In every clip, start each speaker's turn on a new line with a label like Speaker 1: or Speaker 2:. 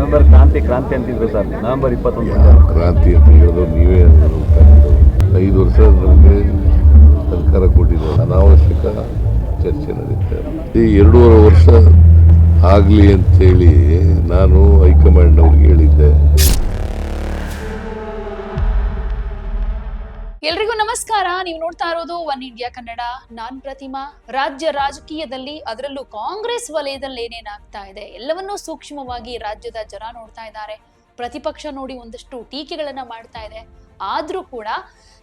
Speaker 1: November ಕ್ರಾಂತಿ ಅಂತಿದ್ರು sir. November 21
Speaker 2: ಕ್ರಾಂತಿ ಅಂತ ಹೇಳಿದ್ರು ನೀವೇ. 5 ವರ್ಷ ನಮಗೆ ಸರ್ಕಾರ ಕೊಟ್ಟಿದೆ, ಅನಾವಶ್ಯಕ ಚರ್ಚೆ ನಡೀತಾ ಇದೆ. ಈ 2.5 ವರ್ಷ ಆಗಲಿ ಅಂತೇಳಿ ನಾನು ಹೈಕಮಾಂಡ್ನವ್ರಿಗೆ ಹೇಳಿದ್ದೆ.
Speaker 3: ಎಲ್ರಿಗೂ ನಮಸ್ಕಾರ. ನೀವು ನೋಡ್ತಾ ಇರೋದು ಒನ್ ಇಂಡಿಯಾ ಕನ್ನಡ. ನಾನ್ ಪ್ರತಿಮಾ. ರಾಜ್ಯ ರಾಜಕೀಯದಲ್ಲಿ, ಅದರಲ್ಲೂ ಕಾಂಗ್ರೆಸ್ ವಲಯದಲ್ಲಿ ಏನೇನಾಗ್ತಾ ಇದೆ ಎಲ್ಲವನ್ನೂ ಸೂಕ್ಷ್ಮವಾಗಿ ರಾಜ್ಯದ ಜನ ನೋಡ್ತಾ ಇದ್ದಾರೆ. ಪ್ರತಿಪಕ್ಷ ನೋಡಿ ಒಂದಷ್ಟು ಟೀಕೆಗಳನ್ನ ಮಾಡ್ತಾ ಇದೆ. ಆದ್ರೂ ಕೂಡ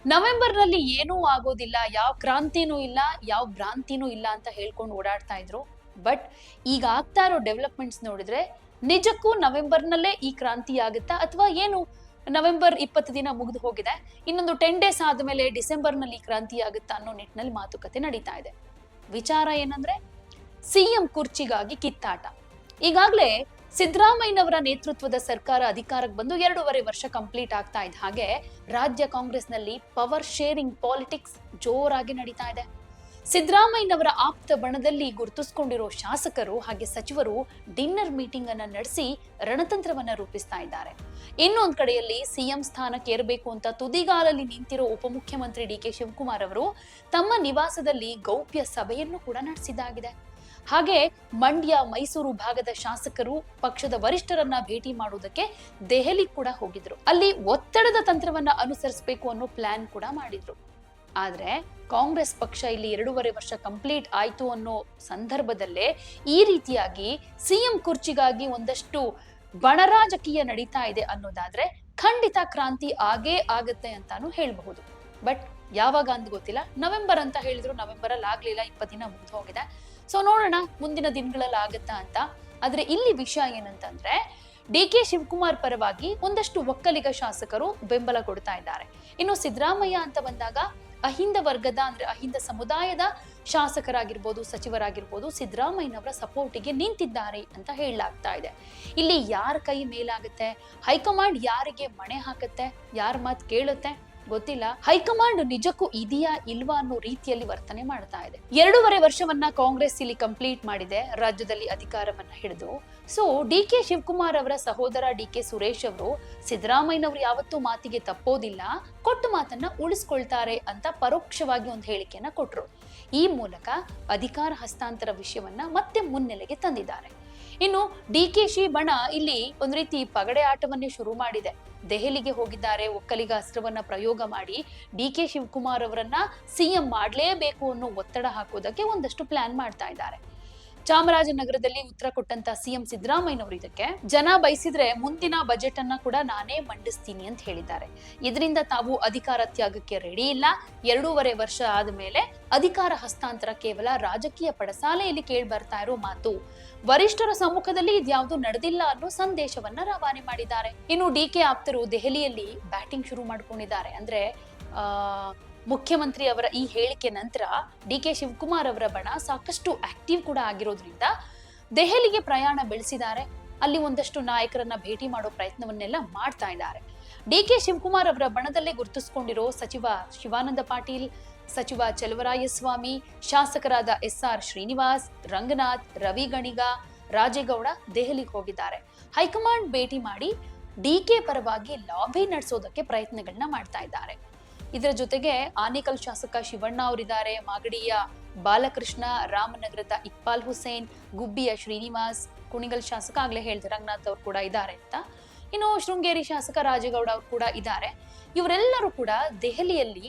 Speaker 3: ನವೆಂಬರ್ ನಲ್ಲಿ ಏನೂ ಆಗೋದಿಲ್ಲ, ಯಾವ ಕ್ರಾಂತಿನೂ ಇಲ್ಲ, ಯಾವ ಭ್ರಾಂತಿನೂ ಇಲ್ಲ ಅಂತ ಹೇಳ್ಕೊಂಡು ಓಡಾಡ್ತಾ ಇದ್ರು. ಬಟ್ ಈಗ ಆಗ್ತಾ ಇರೋ ಡೆವಲಪ್ಮೆಂಟ್ಸ್ ನೋಡಿದ್ರೆ ನಿಜಕ್ಕೂ ನವೆಂಬರ್ ನಲ್ಲೇ ಈ ಕ್ರಾಂತಿ ಆಗುತ್ತಾ, ಅಥವಾ ಏನು ನವೆಂಬರ್ 20 ದಿನ ಮುಗಿದು ಹೋಗಿದೆ, ಇನ್ನೊಂದು 10 ಡೇಸ್ ಆದ್ಮೇಲೆ ಡಿಸೆಂಬರ್ ನಲ್ಲಿ ಕ್ರಾಂತಿ ಆಗುತ್ತಾ ಅನ್ನೋ ನಿಟ್ಟಿನಲ್ಲಿ ಮಾತುಕತೆ ನಡೀತಾ ಇದೆ. ವಿಚಾರ ಏನಂದ್ರೆ ಸಿಎಂ ಕುರ್ಚಿಗಾಗಿ ಕಿತ್ತಾಟ. ಈಗಾಗಲೇ ಸಿದ್ದರಾಮಯ್ಯನವರ ನೇತೃತ್ವದ ಸರ್ಕಾರ ಅಧಿಕಾರಕ್ಕೆ ಬಂದು 2.5 ವರ್ಷ ಕಂಪ್ಲೀಟ್ ಆಗ್ತಾ ಇದ್ದ ಹಾಗೆ ರಾಜ್ಯ ಕಾಂಗ್ರೆಸ್ ನಲ್ಲಿ ಪವರ್ ಶೇರಿಂಗ್ ಪಾಲಿಟಿಕ್ಸ್ ಜೋರಾಗಿ ನಡೀತಾ ಇದೆ. ಸಿದ್ದರಾಮಯ್ಯನವರ ಆಪ್ತ ಬಣದಲ್ಲಿ ಗುರುತಿಸಿಕೊಂಡಿರೋ ಶಾಸಕರು ಹಾಗೆ ಸಚಿವರು ಡಿನ್ನರ್ ಮೀಟಿಂಗ್ ಅನ್ನ ನಡೆಸಿ ರಣತಂತ್ರವನ್ನ ರೂಪಿಸ್ತಾ ಇದ್ದಾರೆ. ಇನ್ನೊಂದ್ ಕಡೆಯಲ್ಲಿ ಸಿಎಂ ಸ್ಥಾನಕ್ಕೆ ಏರಬೇಕು ಅಂತ ತುದಿಗಾಲಲ್ಲಿ ನಿಂತಿರೋ ಉಪಮುಖ್ಯಮಂತ್ರಿ ಡಿಕೆ ಶಿವಕುಮಾರ್ ಅವರು ತಮ್ಮ ನಿವಾಸದಲ್ಲಿ ಗೌಪ್ಯ ಸಭೆಯನ್ನು ಕೂಡ ನಡೆಸಿದ್ದಾಗಿದೆ. ಹಾಗೆ ಮಂಡ್ಯ, ಮೈಸೂರು ಭಾಗದ ಶಾಸಕರು ಪಕ್ಷದ ವರಿಷ್ಠರನ್ನ ಭೇಟಿ ಮಾಡುವುದಕ್ಕೆ ದೆಹಲಿ ಕೂಡ ಹೋಗಿದ್ರು. ಅಲ್ಲಿ ಒತ್ತಡದ ತಂತ್ರವನ್ನ ಅನುಸರಿಸಬೇಕು ಅನ್ನೋ ಪ್ಲಾನ್ ಕೂಡ ಮಾಡಿದ್ರು. ಆದ್ರೆ ಕಾಂಗ್ರೆಸ್ ಪಕ್ಷ ಇಲ್ಲಿ 2.5 ವರ್ಷ ಕಂಪ್ಲೀಟ್ ಆಯ್ತು ಅನ್ನೋ ಸಂದರ್ಭದಲ್ಲೇ ಈ ರೀತಿಯಾಗಿ ಸಿಎಂ ಕುರ್ಚಿಗಾಗಿ ಒಂದಷ್ಟು ಬಣರಾಜಕೀಯ ನಡೀತಾ ಇದೆ ಅನ್ನೋದಾದ್ರೆ ಖಂಡಿತ ಕ್ರಾಂತಿ ಆಗೇ ಆಗತ್ತೆ ಅಂತಾನು ಹೇಳ್ಬಹುದು. ಬಟ್ ಯಾವಾಗ ಅಂತ ಗೊತ್ತಿಲ್ಲ. ನವೆಂಬರ್ ಅಂತ ಹೇಳಿದ್ರು, ನವೆಂಬರ್ ಅಲ್ಲಿ ಆಗ್ಲಿಲ್ಲ, 20 ದಿನ ಮುಗಿದು ಹೋಗಿದೆ. ಸೊ ನೋಡೋಣ ಮುಂದಿನ ದಿನಗಳಲ್ಲಿ ಆಗತ್ತಾ ಅಂತ. ಆದ್ರೆ ಇಲ್ಲಿ ವಿಷಯ ಏನಂತಂದ್ರೆ ಡಿಕೆ ಶಿವಕುಮಾರ್ ಪರವಾಗಿ ಒಂದಷ್ಟು ಒಕ್ಕಲಿಗ ಶಾಸಕರು ಬೆಂಬಲ ಕೊಡ್ತಾ ಇದ್ದಾರೆ. ಇನ್ನು ಸಿದ್ದರಾಮಯ್ಯ ಅಂತ ಬಂದಾಗ ಅಹಿಂದ ವರ್ಗದ ಅಂದ್ರೆ ಅಹಿಂದ ಸಮುದಾಯದ ಶಾಸಕರಾಗಿರ್ಬೋದು, ಸಚಿವರಾಗಿರ್ಬೋದು ಸಿದ್ದರಾಮಯ್ಯನವರ ಸಪೋರ್ಟಿಗೆ ನಿಂತಿದ್ದಾರೆ ಅಂತ ಹೇಳಲಾಗ್ತಾ ಇದೆ. ಇಲ್ಲಿ ಯಾರ ಕೈ ಮೇಲಾಗುತ್ತೆ, ಹೈಕಮಾಂಡ್ ಯಾರಿಗೆ ಮಣೆ ಹಾಕತ್ತೆ, ಯಾರ ಮಾತು ಕೇಳುತ್ತೆ ಗೊತ್ತಿಲ್ಲ. ಹೈಕಮಾಂಡ್ ನಿಜಕ್ಕೂ ಇದೆಯಾ ಇಲ್ವಾ ಅನ್ನೋ ರೀತಿಯಲ್ಲಿ ವರ್ತನೆ ಮಾಡ್ತಾ ಇದೆ. 2.5 ವರ್ಷವನ್ನ ಕಾಂಗ್ರೆಸ್ ಇಲ್ಲಿ ಕಂಪ್ಲೀಟ್ ಮಾಡಿದೆ, ರಾಜ್ಯದಲ್ಲಿ ಅಧಿಕಾರವನ್ನ ಹಿಡಿದು. ಸೊ ಡಿಕೆ ಶಿವಕುಮಾರ್ ಅವರ ಸಹೋದರ ಡಿಕೆ ಸುರೇಶ್ ಅವರು ಸಿದ್ದರಾಮಯ್ಯನವರು ಯಾವತ್ತೂ ಮಾತಿಗೆ ತಪ್ಪೋದಿಲ್ಲ, ಕೊಟ್ಟ ಮಾತನ್ನ ಉಳಿಸ್ಕೊಳ್ತಾರೆ ಅಂತ ಪರೋಕ್ಷವಾಗಿ ಒಂದು ಹೇಳಿಕೆಯನ್ನ ಕೊಟ್ರು. ಈ ಮೂಲಕ ಅಧಿಕಾರ ಹಸ್ತಾಂತರ ವಿಷಯವನ್ನ ಮತ್ತೆ ಮುನ್ನೆಲೆಗೆ ತಂದಿದ್ದಾರೆ. ಇನ್ನು ಡಿಕೆಶಿ ಬಣ ಇಲ್ಲಿ ಒಂದ್ ರೀತಿ ಪಗಡೆ ಆಟವನ್ನೇ ಶುರು ಮಾಡಿದೆ. ದೆಹಲಿಗೆ ಹೋಗಿದ್ದಾರೆ. ಒಕ್ಕಲಿಗ ಅಸ್ತ್ರವನ್ನ ಪ್ರಯೋಗ ಮಾಡಿ ಡಿಕೆ ಶಿವಕುಮಾರ್ ಅವರನ್ನ ಸಿಎಂ ಮಾಡ್ಲೇಬೇಕು ಅನ್ನೋ ಒತ್ತಡ ಹಾಕೋದಕ್ಕೆ ಒಂದಷ್ಟು ಪ್ಲಾನ್ ಮಾಡ್ತಾ ಇದ್ದಾರೆ. ಚಾಮರಾಜನಗರದಲ್ಲಿ ಉತ್ತರ ಕೊಟ್ಟಂತ ಸಿಎಂ ಸಿದ್ದರಾಮಯ್ಯನವರು ಇದಕ್ಕೆ ಜನ ಬಯಸಿದ್ರೆ ಮುಂದಿನ ಬಜೆಟ್ ಅನ್ನ ಕೂಡ ನಾನೇ ಮಂಡಿಸ್ತೀನಿ ಅಂತ ಹೇಳಿದ್ದಾರೆ. ಇದರಿಂದ ತಾವು ಅಧಿಕಾರ ತ್ಯಾಗಕ್ಕೆ ರೆಡಿ ಇಲ್ಲ, 2.5 ವರ್ಷ ಆದ್ಮೇಲೆ ಅಧಿಕಾರ ಹಸ್ತಾಂತರ ಕೇವಲ ರಾಜಕೀಯ ಪಡಸಾಲೆಯಲ್ಲಿ ಕೇಳಿ ಬರ್ತಾ ಇರೋ ಮಾತು, ವರಿಷ್ಠರ ಸಮ್ಮುಖದಲ್ಲಿ ಇದ್ಯಾವುದು ನಡೆದಿಲ್ಲ ಅನ್ನೋ ಸಂದೇಶವನ್ನ ರವಾನೆ ಮಾಡಿದ್ದಾರೆ. ಇನ್ನು ಡಿಕೆ ಆಪ್ತರು ದೆಹಲಿಯಲ್ಲಿ ಬ್ಯಾಟಿಂಗ್ ಶುರು ಮಾಡ್ಕೊಂಡಿದ್ದಾರೆ. ಅಂದ್ರೆ ಮುಖ್ಯಮಂತ್ರಿ ಅವರ ಈ ಹೇಳಿಕೆ ನಂತರ ಡಿಕೆ ಶಿವಕುಮಾರ್ ಅವರ ಬಣ ಸಾಕಷ್ಟು ಆಕ್ಟಿವ್ ಕೂಡ ಆಗಿರೋದ್ರಿಂದ ದೆಹಲಿಗೆ ಪ್ರಯಾಣ ಬೆಳೆಸಿದ್ದಾರೆ. ಅಲ್ಲಿ ಒಂದಷ್ಟು ನಾಯಕರನ್ನ ಭೇಟಿ ಮಾಡೋ ಪ್ರಯತ್ನವನ್ನೆಲ್ಲ ಮಾಡ್ತಾ ಇದ್ದಾರೆ. ಡಿಕೆ ಶಿವಕುಮಾರ್ ಅವರ ಬಣದಲ್ಲೇ ಗುರುತಿಸಿಕೊಂಡಿರೋ ಸಚಿವ ಶಿವಾನಂದ ಪಾಟೀಲ್, ಸಚಿವ ಚಲುವರಾಯಸ್ವಾಮಿ, ಶಾಸಕರಾದ SR ಶ್ರೀನಿವಾಸ್, ರಂಗನಾಥ್, ರವಿ ಗಣಿಗ, ರಾಜೇಗೌಡ ದೆಹಲಿಗೆ ಹೋಗಿದ್ದಾರೆ. ಹೈಕಮಾಂಡ್ ಭೇಟಿ ಮಾಡಿ ಡಿಕೆ ಪರವಾಗಿ ಲಾಬಿ ನಡೆಸೋದಕ್ಕೆ ಪ್ರಯತ್ನಗಳನ್ನ ಮಾಡ್ತಾ ಇದ್ದಾರೆ. ಇದರ ಜೊತೆಗೆ ಆನೇಕಲ್ ಶಾಸಕ ಶಿವಣ್ಣ ಅವರಿದ್ದಾರೆ, ಮಾಗಡಿಯ ಬಾಲಕೃಷ್ಣ, ರಾಮನಗರದ ಇಕ್ಬಾಲ್ ಹುಸೇನ್, ಗುಬ್ಬಿಯ ಶ್ರೀನಿವಾಸ್, ಕುಣಿಗಲ್ ಶಾಸಕ ಆಗ್ಲೇ ಹೇಳಿದೆ ರಂಗನಾಥ್ ಅವರು ಕೂಡ ಇದ್ದಾರೆ ಅಂತ. ಇನ್ನು ಶೃಂಗೇರಿ ಶಾಸಕ ರಾಜೇಗೌಡ ಅವರು ಕೂಡ ಇದ್ದಾರೆ. ಇವರೆಲ್ಲರೂ ಕೂಡ ದೆಹಲಿಯಲ್ಲಿ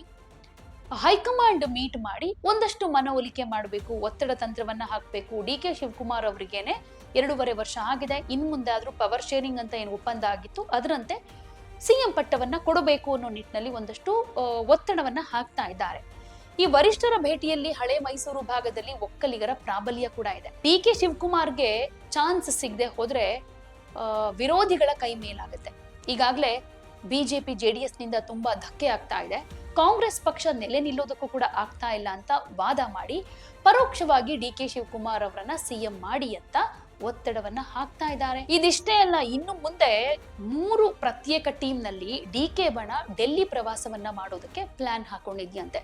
Speaker 3: ಹೈಕಮಾಂಡ್ ಮೀಟ್ ಮಾಡಿ ಒಂದಷ್ಟು ಮನವೊಲಿಕೆ ಮಾಡಬೇಕು, ಒತ್ತಡ ತಂತ್ರವನ್ನ ಹಾಕಬೇಕು. ಡಿಕೆ ಶಿವಕುಮಾರ್ ಅವರಿಗೇನೆ 2.5 ವರ್ಷ ಆಗಿದೆ, ಇನ್ ಮುಂದೆ ಆದ್ರೂ ಪವರ್ ಶೇರಿಂಗ್ ಅಂತ ಏನು ಒಪ್ಪಂದ ಆಗಿತ್ತು ಅದರಂತೆ ಸಿಎಂ ಪಟ್ಟವನ್ನ ಕೊಡಬೇಕು ಅನ್ನೋ ನಿಟ್ಟಿನಲ್ಲಿ ಒಂದಷ್ಟು ಒತ್ತಡವನ್ನ ಹಾಕ್ತಾ ಇದ್ದಾರೆ. ಈ ವರಿಷ್ಠರ ಭೇಟಿಯಲ್ಲಿ ಹಳೆ ಮೈಸೂರು ಭಾಗದಲ್ಲಿ ಒಕ್ಕಲಿಗರ ಪ್ರಾಬಲ್ಯ ಕೂಡ ಇದೆ. ಡಿಕೆ ಶಿವಕುಮಾರ್ಗೆ ಚಾನ್ಸ್ ಸಿಗದೆ ಹೋದ್ರೆ ವಿರೋಧಿಗಳ ಕೈ ಮೇಲಾಗುತ್ತೆ. ಈಗಾಗಲೇ ಬಿಜೆಪಿ JDS ನಿಂದ ತುಂಬಾ ಧಕ್ಕೆ ಆಗ್ತಾ ಇದೆ. ಕಾಂಗ್ರೆಸ್ ಪಕ್ಷ ನೆಲೆ ನಿಲ್ಲೋದಕ್ಕೂ ಕೂಡ ಆಗ್ತಾ ಇಲ್ಲ ಅಂತ ವಾದ ಮಾಡಿ ಪರೋಕ್ಷವಾಗಿ ಡಿಕೆ ಶಿವಕುಮಾರ್ ಅವರನ್ನ ಸಿಎಂ ಮಾಡಿ ಅಂತ ಒತ್ತಡವನ್ನ ಹಾಕ್ತಾ ಇದ್ದಾರೆ. ಇದಿಷ್ಟೇ ಅಲ್ಲ, ಇನ್ನು ಮುಂದೆ 3 ಪ್ರತ್ಯೇಕ ಟೀಮ್ ನಲ್ಲಿ ಡಿಕೆ ಬಣ ಡೆಲ್ಲಿ ಪ್ರವಾಸವನ್ನ ಮಾಡೋದಕ್ಕೆ ಪ್ಲಾನ್ ಹಾಕೊಂಡಿದ್ಯಂತೆ.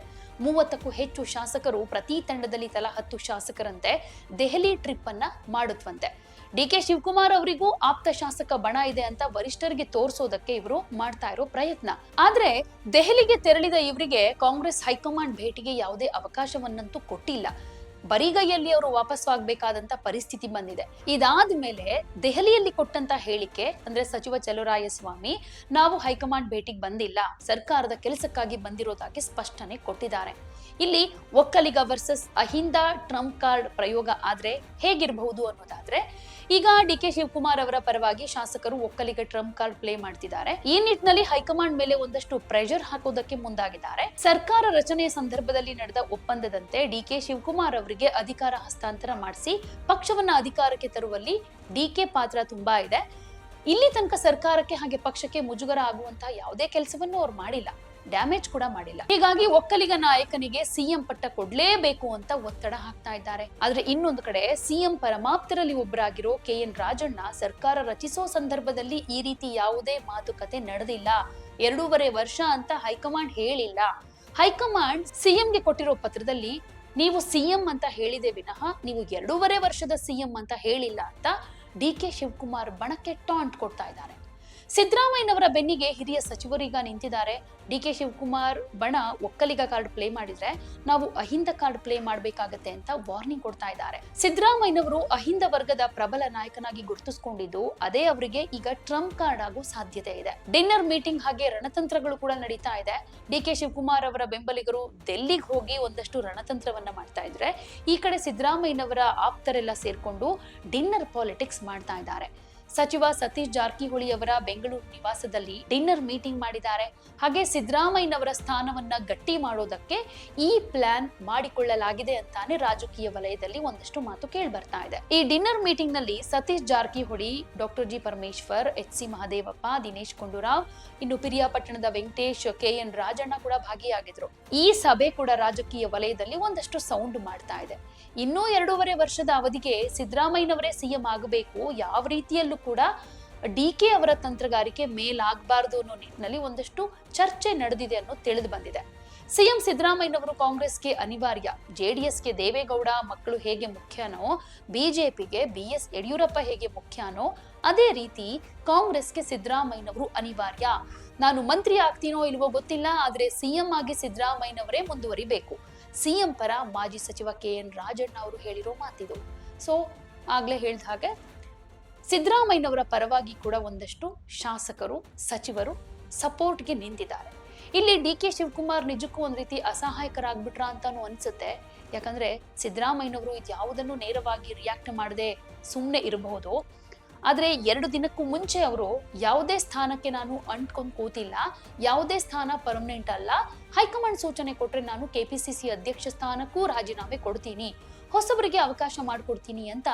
Speaker 3: 30ಕ್ಕೂ ಹೆಚ್ಚು ಶಾಸಕರು ಪ್ರತಿ ತಂಡದಲ್ಲಿ ತಲಾ 10 ಶಾಸಕರಂತೆ ದೆಹಲಿ ಟ್ರಿಪ್ ಅನ್ನ ಮಾಡುತ್ತವಂತೆ. ಡಿ.ಕೆ. ಶಿವಕುಮಾರ್ ಅವರಿಗೂ ಆಪ್ತ ಶಾಸಕ ಬಣ ಇದೆ ಅಂತ ವರಿಷ್ಠರಿಗೆ ತೋರಿಸೋದಕ್ಕೆ ಇವರು ಮಾಡ್ತಾ ಇರೋ ಪ್ರಯತ್ನ. ಆದ್ರೆ ದೆಹಲಿಗೆ ತೆರಳಿದ ಇವರಿಗೆ ಕಾಂಗ್ರೆಸ್ ಹೈಕಮಾಂಡ್ ಭೇಟಿಗೆ ಯಾವುದೇ ಅವಕಾಶವನ್ನಂತೂ ಕೊಟ್ಟಿಲ್ಲ. ಬರಿಗೈಯಲ್ಲಿ ಅವರು ವಾಪಸ್ ಆಗ್ಬೇಕಾದಂತ ಪರಿಸ್ಥಿತಿ ಬಂದಿದೆ. ಇದಾದ್ಮೇಲೆ ದೆಹಲಿಯಲ್ಲಿ ಕೊಟ್ಟಂತ ಹೇಳಿಕೆ ಅಂದ್ರೆ ಸಚಿವ ಚಲುವರಾಯಸ್ವಾಮಿ ನಾವು ಹೈಕಮಾಂಡ್ ಭೇಟಿಗೆ ಬಂದಿಲ್ಲ, ಸರ್ಕಾರದ ಕೆಲಸಕ್ಕಾಗಿ ಬಂದಿರೋದಾಗಿ ಸ್ಪಷ್ಟನೆ ಕೊಟ್ಟಿದ್ದಾರೆ. ಇಲ್ಲಿ Vokkaliga versus Ahinda Trump card ಪ್ರಯೋಗ ಆದ್ರೆ ಹೇಗಿರಬಹುದು ಅನ್ನೋದಾದ್ರೆ, ಈಗ ಡಿ.ಕೆ. ಶಿವಕುಮಾರ್ ಅವರ ಪರವಾಗಿ ಶಾಸಕರು ಒಕ್ಕಲಿಗ ಟ್ರಂಪ್ ಕಾರ್ಡ್ ಪ್ಲೇ ಮಾಡ್ತಿದ್ದಾರೆ. ಈ ನಿಟ್ಟಿನಲ್ಲಿ ಹೈಕಮಾಂಡ್ ಮೇಲೆ ಒಂದಷ್ಟು ಪ್ರೆಷರ್ ಹಾಕೋದಕ್ಕೆ ಮುಂದಾಗಿದ್ದಾರೆ. ಸರ್ಕಾರ ರಚನೆಯ ಸಂದರ್ಭದಲ್ಲಿ ನಡೆದ ಒಪ್ಪಂದದಂತೆ ಡಿ.ಕೆ. ಶಿವಕುಮಾರ್ ಅವರಿಗೆ ಅಧಿಕಾರ ಹಸ್ತಾಂತರ ಮಾಡಿಸಿ ಪಕ್ಷವನ್ನ ಅಧಿಕಾರಕ್ಕೆ ತರುವಲ್ಲಿ ಡಿ.ಕೆ. ಪಾತ್ರ ತುಂಬಾ ಇದೆ. ಇಲ್ಲಿ ತನಕ ಸರ್ಕಾರಕ್ಕೆ ಹಾಗೆ ಪಕ್ಷಕ್ಕೆ ಮುಜುಗರ ಆಗುವಂತಹ ಯಾವುದೇ ಕೆಲಸವನ್ನು ಅವ್ರು ಮಾಡಿಲ್ಲ, ಡ್ಯಾಮೇಜ್ ಕೂಡ ಮಾಡಿಲ್ಲ. ಹೀಗಾಗಿ ಒಕ್ಕಲಿಗ ನಾಯಕನಿಗೆ ಸಿಎಂ ಪಟ್ಟ ಕೊಡ್ಲೇಬೇಕು ಅಂತ ಒತ್ತಡ ಹಾಕ್ತಾ ಇದ್ದಾರೆ. ಆದ್ರೆ ಇನ್ನೊಂದು ಕಡೆ ಸಿಎಂ ಪರಮಾಪ್ತರಲ್ಲಿ ಒಬ್ಬರಾಗಿರೋ ಕೆ.ಎನ್. ರಾಜಣ್ಣ ಸರ್ಕಾರ ರಚಿಸೋ ಸಂದರ್ಭದಲ್ಲಿ ಈ ರೀತಿ ಯಾವುದೇ ಮಾತುಕತೆ ನಡೆದಿಲ್ಲ, 2.5 ವರ್ಷ ಅಂತ ಹೈಕಮಾಂಡ್ ಹೇಳಿಲ್ಲ. ಹೈಕಮಾಂಡ್ ಸಿಎಂಗೆ ಕೊಟ್ಟಿರೋ ಪತ್ರದಲ್ಲಿ ನೀವು ಸಿಎಂ ಅಂತ ಹೇಳಿದೆ ವಿನಃ ನೀವು 2.5 ವರ್ಷದ ಸಿಎಂ ಅಂತ ಹೇಳಿಲ್ಲ ಅಂತ ಡಿ.ಕೆ. ಶಿವಕುಮಾರ್ ಬಣಕ್ಕೆ ಟಾಂಟ್ ಕೊಡ್ತಾ ಇದ್ದಾರೆ. ಸಿದ್ದರಾಮಯ್ಯನವರ ಬೆನ್ನಿಗೆ ಹಿರಿಯ ಸಚಿವರೀಗ ನಿಂತಿದ್ದಾರೆ. ಡಿ.ಕೆ. ಶಿವಕುಮಾರ್ ಬಣ ಒಕ್ಕಲಿಗ ಕಾರ್ಡ್ ಪ್ಲೇ ಮಾಡಿದ್ರೆ ನಾವು ಅಹಿಂದ ಕಾರ್ಡ್ ಪ್ಲೇ ಮಾಡ್ಬೇಕಾಗತ್ತೆ ಅಂತ ವಾರ್ನಿಂಗ್ ಕೊಡ್ತಾ ಇದ್ದಾರೆ. ಸಿದ್ದರಾಮಯ್ಯನವರು ಅಹಿಂದ ವರ್ಗದ ಪ್ರಬಲ ನಾಯಕನಾಗಿ ಗುರುತಿಸಿಕೊಂಡಿದ್ದು ಅದೇ ಅವರಿಗೆ ಈಗ ಟ್ರಂಪ್ ಕಾರ್ಡ್ ಆಗೋ ಸಾಧ್ಯತೆ ಇದೆ. ಡಿನ್ನರ್ ಮೀಟಿಂಗ್ ಹಾಗೆ ರಣತಂತ್ರಗಳು ಕೂಡ ನಡೀತಾ ಇದೆ. ಡಿ.ಕೆ. ಶಿವಕುಮಾರ್ ಅವರ ಬೆಂಬಲಿಗರು ಡೆಲ್ಲಿಗೆ ಹೋಗಿ ಒಂದಷ್ಟು ರಣತಂತ್ರವನ್ನ ಮಾಡ್ತಾ ಇದ್ರೆ, ಈ ಕಡೆ ಸಿದ್ದರಾಮಯ್ಯನವರ ಆಪ್ತರೆಲ್ಲ ಸೇರ್ಕೊಂಡು ಡಿನ್ನರ್ ಪಾಲಿಟಿಕ್ಸ್ ಮಾಡ್ತಾ ಇದ್ದಾರೆ. ಸಚಿವ ಸತೀಶ್ ಜಾರಕಿಹೊಳಿ ಅವರ ಬೆಂಗಳೂರು ನಿವಾಸದಲ್ಲಿ ಡಿನ್ನರ್ ಮೀಟಿಂಗ್ ಮಾಡಿದ್ದಾರೆ. ಹಾಗೆ ಸಿದ್ದರಾಮಯ್ಯನವರ ಸ್ಥಾನವನ್ನ ಗಟ್ಟಿ ಮಾಡೋದಕ್ಕೆ ಈ ಪ್ಲಾನ್ ಮಾಡಿಕೊಳ್ಳಲಾಗಿದೆ ಅಂತಾನೆ ರಾಜಕೀಯ ವಲಯದಲ್ಲಿ ಒಂದಷ್ಟು ಮಾತು ಕೇಳಿ ಬರ್ತಾ ಇದೆ. ಈ ಡಿನ್ನರ್ ಮೀಟಿಂಗ್ ನಲ್ಲಿ ಸತೀಶ್ ಜಾರಕಿಹೊಳಿ, ಡಾಕ್ಟರ್ ಜಿ ಪರಮೇಶ್ವರ್, ಎಚ್.ಸಿ. ಮಹದೇವಪ್ಪ, ದಿನೇಶ್ ಗುಂಡೂರಾವ್, ಇನ್ನು ಪಿರಿಯಾಪಟ್ಟಣದ ವೆಂಕಟೇಶ್, ಕೆ.ಎನ್. ರಾಜಣ್ಣ ಕೂಡ ಭಾಗಿಯಾಗಿದ್ರು. ಈ ಸಭೆ ಕೂಡ ರಾಜಕೀಯ ವಲಯದಲ್ಲಿ ಒಂದಷ್ಟು ಸೌಂಡ್ ಮಾಡ್ತಾ ಇದೆ. ಇನ್ನೂ 2.5 ವರ್ಷದ ಅವಧಿಗೆ ಸಿದ್ದರಾಮಯ್ಯನವರೇ ಸಿಎಂ ಆಗಬೇಕು, ಯಾವ ರೀತಿಯಲ್ಲೂ ಕೂಡ ಡಿ.ಕೆ. ಅವರ ತಂತ್ರಗಾರಿಕೆ ಮೇಲಾಗಬಾರದು ಅನ್ನೋ ನಿಟ್ಟಿನಲ್ಲಿ ಒಂದಷ್ಟು ಚರ್ಚೆ ನಡೆದಿದೆ ಅನ್ನೋ ತಿಳಿದು ಬಂದಿದೆ. ಸಿಎಂ ಸಿದ್ದರಾಮಯ್ಯನವರು ಕಾಂಗ್ರೆಸ್ಗೆ ಅನಿವಾರ್ಯ, ಜೆಡಿಎಸ್ಗೆ ದೇವೇಗೌಡ ಮಕ್ಕಳು ಹೇಗೆ ಮುಖ್ಯನೋ, ಬಿಜೆಪಿಗೆ ಬಿ.ಎಸ್. ಯಡಿಯೂರಪ್ಪ ಹೇಗೆ ಮುಖ್ಯನೋ ಅದೇ ರೀತಿ ಕಾಂಗ್ರೆಸ್ಗೆ ಸಿದ್ದರಾಮಯ್ಯನವರು ಅನಿವಾರ್ಯ. ನಾನು ಮಂತ್ರಿ ಆಗ್ತೀನೋ ಇಲ್ವೋ ಗೊತ್ತಿಲ್ಲ, ಆದ್ರೆ ಸಿಎಂ ಆಗಿ ಸಿದ್ದರಾಮಯ್ಯನವರೇ ಮುಂದುವರಿಬೇಕು. ಸಿಎಂ ಪರ ಮಾಜಿ ಸಚಿವ ಕೆ.ಎನ್. ರಾಜಣ್ಣ ಅವರು ಹೇಳಿರೋ ಮಾತಿದು. ಸೊ ಆಗ್ಲೇ ಹೇಳಿದ ಹಾಗೆ ಸಿದ್ದರಾಮಯ್ಯನವರ ಪರವಾಗಿ ಕೂಡ ಒಂದಷ್ಟು ಶಾಸಕರು, ಸಚಿವರು ಸಪೋರ್ಟ್ಗೆ ನಿಂತಿದ್ದಾರೆ. ಇಲ್ಲಿ ಡಿ.ಕೆ. ಶಿವಕುಮಾರ್ ನಿಜಕ್ಕೂ ಒಂದ್ ರೀತಿ ಅಸಹಾಯಕರಾಗ್ಬಿಟ್ರ ಅಂತಾನು ಅನ್ಸುತ್ತೆ. ಯಾಕಂದ್ರೆ ಸಿದ್ದರಾಮಯ್ಯನವರು ಇದು ಯಾವುದನ್ನು ನೇರವಾಗಿ ರಿಯಾಕ್ಟ್ ಮಾಡದೆ ಸುಮ್ಮನೆ ಇರಬಹುದು. ಆದ್ರೆ 2 ದಿನಕ್ಕೂ ಮುಂಚೆ ಅವರು ಯಾವುದೇ ಸ್ಥಾನಕ್ಕೆ ನಾನು ಅಂಟ್ಕೊಂಡು ಕೂತಿಲ್ಲ, ಯಾವುದೇ ಸ್ಥಾನ ಪರ್ಮನೆಂಟ್ ಅಲ್ಲ, ಹೈಕಮಾಂಡ್ ಸೂಚನೆ ಕೊಟ್ರೆ ನಾನು ಕೆಪಿಸಿಸಿ ಅಧ್ಯಕ್ಷ ಸ್ಥಾನಕ್ಕೂ ರಾಜೀನಾಮೆ ಕೊಡ್ತೀನಿ, ಹೊಸಬರಿಗೆ ಅವಕಾಶ ಮಾಡಿಕೊಡ್ತೀನಿ ಅಂತ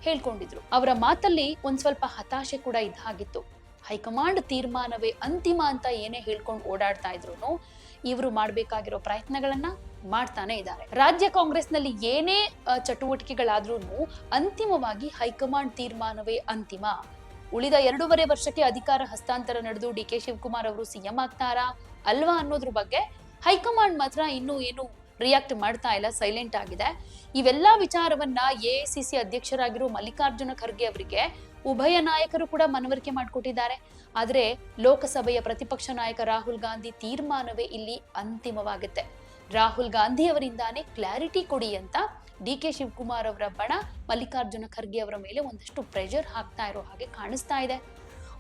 Speaker 3: ಹೇಳ್ಕೊಂಡಿದ್ರು. ಅವರ ಮಾತಲ್ಲಿ ಒಂದ್ ಸ್ವಲ್ಪ ಹತಾಶೆ ಕೂಡ ಇದ್ದಾಗಿತ್ತು. ಹೈಕಮಾಂಡ್ ತೀರ್ಮಾನವೇ ಅಂತಿಮ ಅಂತ ಏನೇ ಹೇಳ್ಕೊಂಡು ಓಡಾಡ್ತಾ ಇದ್ರು, ಇವರು ಮಾಡ್ಬೇಕಾಗಿರೋ ಪ್ರಯತ್ನಗಳನ್ನ ಮಾಡ್ತಾನೆ ಇದ್ದಾರೆ. ರಾಜ್ಯ ಕಾಂಗ್ರೆಸ್ನಲ್ಲಿ ಏನೇ ಚಟುವಟಿಕೆಗಳಾದ್ರೂ ಅಂತಿಮವಾಗಿ ಹೈಕಮಾಂಡ್ ತೀರ್ಮಾನವೇ ಅಂತಿಮ. ಉಳಿದ 2.5 ವರ್ಷಕ್ಕೆ ಅಧಿಕಾರ ಹಸ್ತಾಂತರ ನಡೆದು ಡಿ.ಕೆ. ಶಿವಕುಮಾರ್ ಅವರು ಸಿಎಂ ಆಗ್ತಾರಾ ಅಲ್ವಾ ಅನ್ನೋದ್ರ ಬಗ್ಗೆ ಹೈಕಮಾಂಡ್ ಮಾತ್ರ ಇನ್ನೂ ಏನು ರಿಯಾಕ್ಟ್ ಮಾಡ್ತಾ ಇಲ್ಲ, ಸೈಲೆಂಟ್ ಆಗಿದೆ. ಇವೆಲ್ಲಾ ವಿಚಾರವನ್ನ ಎಐಸಿಸಿ ಅಧ್ಯಕ್ಷರಾಗಿರೋ ಮಲ್ಲಿಕಾರ್ಜುನ ಖರ್ಗೆ ಅವರಿಗೆ ಉಭಯ ನಾಯಕರು ಕೂಡ ಮನವರಿಕೆ ಮಾಡಿಕೊಟ್ಟಿದ್ದಾರೆ. ಆದ್ರೆ ಲೋಕಸಭೆಯ ಪ್ರತಿಪಕ್ಷ ನಾಯಕ ರಾಹುಲ್ ಗಾಂಧಿ ತೀರ್ಮಾನವೇ ಇಲ್ಲಿ ಅಂತಿಮವಾಗುತ್ತೆ. ರಾಹುಲ್ ಗಾಂಧಿ ಅವರಿಂದಾನೇ ಕ್ಲಾರಿಟಿ ಕೊಡಿ ಅಂತ ಡಿ.ಕೆ. ಶಿವಕುಮಾರ್ ಅವರ ಬಣ ಮಲ್ಲಿಕಾರ್ಜುನ ಖರ್ಗೆ ಅವರ ಮೇಲೆ ಒಂದಷ್ಟು ಪ್ರೆಷರ್ ಹಾಕ್ತಾ ಇರೋ ಹಾಗೆ ಕಾಣಿಸ್ತಾ ಇದೆ.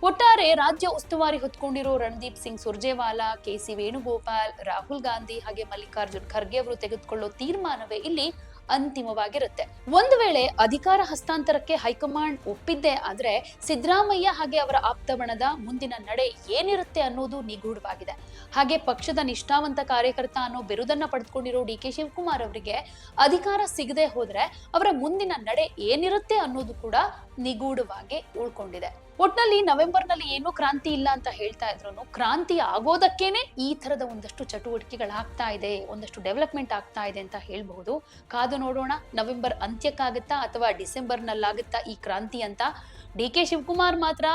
Speaker 3: ಒಟ್ಟಾರೆ ರಾಜ್ಯ ಉಸ್ತುವಾರಿ ಹೊತ್ಕೊಂಡಿರೋ ರಣದೀಪ್ ಸಿಂಗ್ ಸುರ್ಜೇವಾಲಾ, ಕೆ.ಸಿ. ವೇಣುಗೋಪಾಲ್, ರಾಹುಲ್ ಗಾಂಧಿ ಹಾಗೆ ಮಲ್ಲಿಕಾರ್ಜುನ್ ಖರ್ಗೆ ಅವರು ತೆಗೆದುಕೊಳ್ಳೋ ತೀರ್ಮಾನವೇ ಇಲ್ಲಿ ಅಂತಿಮವಾಗಿರುತ್ತೆ. ಒಂದು ವೇಳೆ ಅಧಿಕಾರ ಹಸ್ತಾಂತರಕ್ಕೆ ಹೈಕಮಾಂಡ್ ಒಪ್ಪಿದ್ದೆ ಆದ್ರೆ ಸಿದ್ದರಾಮಯ್ಯ ಹಾಗೆ ಅವರ ಆಪ್ತಬಣದ ಮುಂದಿನ ನಡೆ ಏನಿರುತ್ತೆ ಅನ್ನೋದು ನಿಗೂಢವಾಗಿದೆ. ಹಾಗೆ ಪಕ್ಷದ ನಿಷ್ಠಾವಂತ ಕಾರ್ಯಕರ್ತ ಅನ್ನೋ ಬಿರುದನ್ನ ಪಡೆದುಕೊಂಡಿರೋ ಡಿ.ಕೆ. ಶಿವಕುಮಾರ್ ಅವರಿಗೆ ಅಧಿಕಾರ ಸಿಗದೆ ಹೋದ್ರೆ ಅವರ ಮುಂದಿನ ನಡೆ ಏನಿರುತ್ತೆ ಅನ್ನೋದು ಕೂಡ ನಿಗೂಢವಾಗಿ ಉಳ್ಕೊಂಡಿದೆ. ಒಟ್ನಲ್ಲಿ ನವೆಂಬರ್ನಲ್ಲಿ ಏನೂ ಕ್ರಾಂತಿ ಇಲ್ಲ ಅಂತ ಹೇಳ್ತಾ ಇದ್ರು, ಕ್ರಾಂತಿ ಆಗೋದಕ್ಕೇನೆ ಈ ತರದ ಒಂದಷ್ಟು ಚಟುವಟಿಕೆಗಳಾಗ್ತಾ ಇದೆ, ಒಂದಷ್ಟು ಡೆವಲಪ್ಮೆಂಟ್ ಆಗ್ತಾ ಇದೆ ಅಂತ ಹೇಳ್ಬಹುದು. ಕಾದು ನೋಡೋಣ, ನವೆಂಬರ್ ಅಂತ್ಯಕ್ಕಾಗುತ್ತಾ ಅಥವಾ ಡಿಸೆಂಬರ್ನಲ್ಲಾಗುತ್ತಾ ಈ ಕ್ರಾಂತಿ ಅಂತ. ಡಿ.ಕೆ. ಶಿವಕುಮಾರ್ ಮಾತ್ರ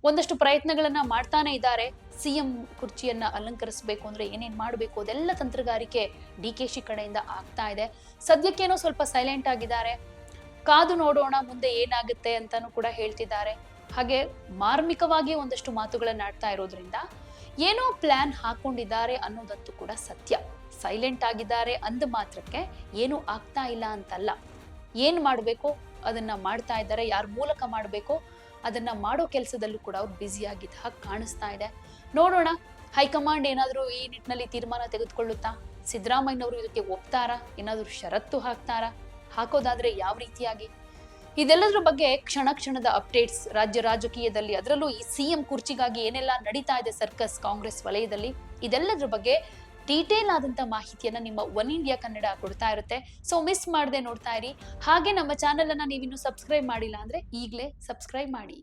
Speaker 3: ಒಂದಷ್ಟು ಪ್ರಯತ್ನಗಳನ್ನ ಮಾಡ್ತಾನೆ ಇದ್ದಾರೆ. ಸಿಎಂ ಕುರ್ಚಿಯನ್ನ ಅಲಂಕರಿಸಬೇಕು ಅಂದ್ರೆ ಏನೇನ್ ಮಾಡಬೇಕು ಅದೆಲ್ಲ ತಂತ್ರಗಾರಿಕೆ ಡಿ.ಕೆ.ಶಿ ಕಡೆಯಿಂದ ಆಗ್ತಾ ಇದೆ. ಸದ್ಯಕ್ಕೇನೋ ಸ್ವಲ್ಪ ಸೈಲೆಂಟ್ ಆಗಿದ್ದಾರೆ. ಕಾದು ನೋಡೋಣ ಮುಂದೆ ಏನಾಗುತ್ತೆ ಅಂತಾನು ಕೂಡ ಹೇಳ್ತಿದ್ದಾರೆ. ಹಾಗೆ ಮಾರ್ಮಿಕವಾಗಿ ಒಂದಷ್ಟು ಮಾತುಗಳನ್ನ ಆಡ್ತಾ ಇರೋದ್ರಿಂದ ಏನೋ ಪ್ಲಾನ್ ಹಾಕೊಂಡಿದ್ದಾರೆ ಅನ್ನೋದಂತೂ ಕೂಡ ಸತ್ಯ. ಸೈಲೆಂಟ್ ಆಗಿದ್ದಾರೆ ಅಂದ ಮಾತ್ರಕ್ಕೆ ಏನು ಆಗ್ತಾ ಇಲ್ಲ ಅಂತಲ್ಲ. ಏನ್ ಮಾಡ್ಬೇಕೋ ಅದನ್ನ ಮಾಡ್ತಾ ಇದ್ದಾರೆ, ಯಾರ ಮೂಲಕ ಮಾಡ್ಬೇಕೋ ಅದನ್ನ ಮಾಡೋ ಕೆಲಸದಲ್ಲೂ ಕೂಡ ಅವ್ರು ಬ್ಯುಸಿ ಆಗಿದ್ದ ಹಾಗೆ ಕಾಣಿಸ್ತಾ ಇದೆ. ನೋಡೋಣ ಹೈಕಮಾಂಡ್ ಏನಾದ್ರೂ ಈ ನಿಟ್ಟಿನಲ್ಲಿ ತೀರ್ಮಾನ ತೆಗೆದುಕೊಳ್ಳುತ್ತಾ, ಸಿದ್ದರಾಮಯ್ಯನವರು ಇದಕ್ಕೆ ಒಪ್ತಾರಾ, ಏನಾದ್ರೂ ಷರತ್ತು ಹಾಕ್ತಾರಾ, ಹಾಕೋದಾದ್ರೆ ಯಾವ ರೀತಿಯಾಗಿ, ಇದೆಲ್ಲದರ ಬಗ್ಗೆ ಕ್ಷಣ ಕ್ಷಣದ ಅಪ್ಡೇಟ್ಸ್ ರಾಜ್ಯ ರಾಜಕೀಯದಲ್ಲಿ, ಅದರಲ್ಲೂ ಈ ಸಿಎಂ ಕುರ್ಚಿಗಾಗಿ ಏನೆಲ್ಲ ನಡೀತಾ ಇದೆ ಸರ್ಕಸ್ ಕಾಂಗ್ರೆಸ್ ವಲಯದಲ್ಲಿ, ಇದೆಲ್ಲದರ ಬಗ್ಗೆ ಡೀಟೇಲ್ ಆದಂತ ಮಾಹಿತಿಯನ್ನ ನಿಮ್ಮ ಒನ್ ಇಂಡಿಯಾ ಕನ್ನಡ ಕೊಡ್ತಾ ಇರುತ್ತೆ. ಸೊ ಮಿಸ್ ಮಾಡದೆ ನೋಡ್ತಾ ಇರಿ. ಹಾಗೆ ನಮ್ಮ ಚಾನೆಲ್ ಅನ್ನ ನೀವಿನ್ನು ಸಬ್ಸ್ಕ್ರೈಬ್ ಮಾಡಿಲ್ಲ ಅಂದ್ರೆ ಈಗಲೇ ಸಬ್ಸ್ಕ್ರೈಬ್ ಮಾಡಿ.